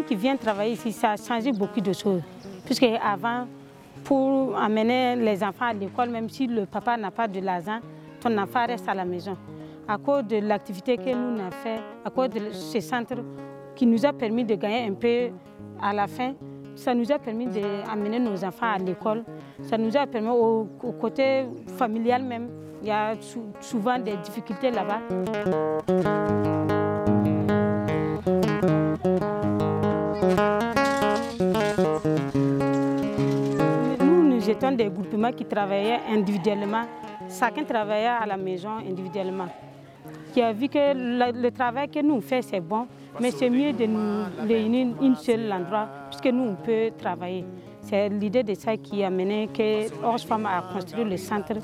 qui viennent travailler ici, ça a changé beaucoup de choses. Puisque avant, pour amener les enfants à l'école, même si le papa n'a pas de l'argent, ton enfant reste à la maison. À cause de l'activité que nous avons fait, à cause de ce centre qui nous a permis de gagner un peu à la fin, ça nous a permis d'amener nos enfants à l'école. Ça nous a permis au côté familial même. Il y a souvent des difficultés là-bas. Nous étions des groupements qui travaillaient individuellement. Chacun travaillait à la maison individuellement. Qui a vu que le travail que nous faisons, c'est bon, mais c'est mieux de nous réunir un seul endroit, puisque nous, on peut travailler. C'est l'idée de ça qui a mené que Oxfam a construit le centre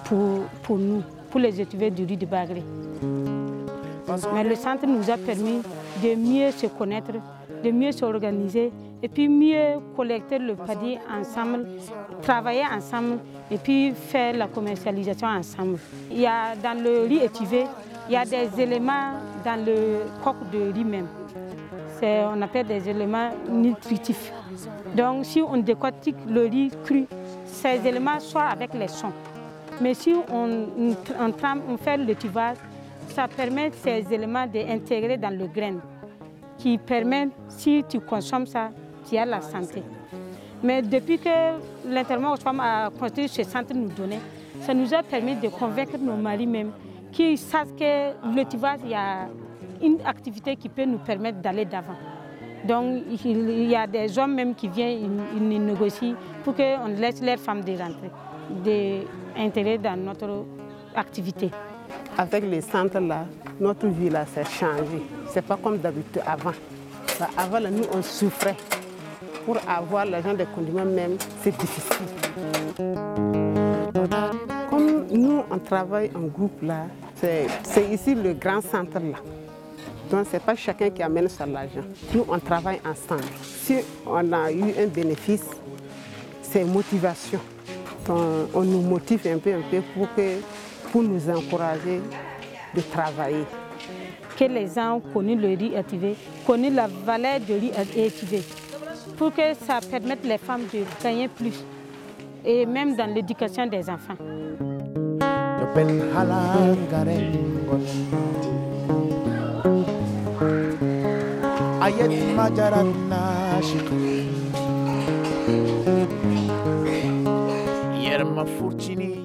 pour nous, pour les étudiants du riz de Bagré. Mais le centre nous a permis de mieux se connaître, de mieux s'organiser et puis mieux collecter le paddy ensemble, travailler ensemble et puis faire la commercialisation ensemble. Il y a dans le riz étivé, il y a des éléments dans le coq de riz même. On appelle des éléments nutritifs. Donc si on décortique le riz cru, ces éléments sont avec les sons. Mais si on fait le tuvage, ça permet ces éléments d'intégrer dans le grain, qui permet, si tu consommes ça, tu as la santé. Mais depuis que l'Internement Oxfam a construit ce centre nous donner, ça nous a permis de convaincre nos maris même, qui savent que le tuvage, il y a une activité qui peut nous permettre d'aller d'avant. Donc il y a des hommes même qui viennent, ils négocient pour qu'on laisse les femmes de rentrer, d'intégrer dans notre activité. Avec les centres là, notre vie là s'est changée. C'est pas comme d'habitude avant. Avant là, nous on souffrait. Pour avoir l'argent des condiments même, c'est difficile. Comme nous on travaille en groupe là, c'est ici le grand centre là. Donc c'est pas chacun qui amène son argent. Nous on travaille ensemble. Si on a eu un bénéfice, c'est motivation. Donc, on nous motive un peu pour nous encourager de travailler. Que les gens connaissent le riz étivé, connaissent la valeur du riz étivé, pour que ça permette les femmes de gagner plus, et même dans l'éducation des enfants. Yerma Furchini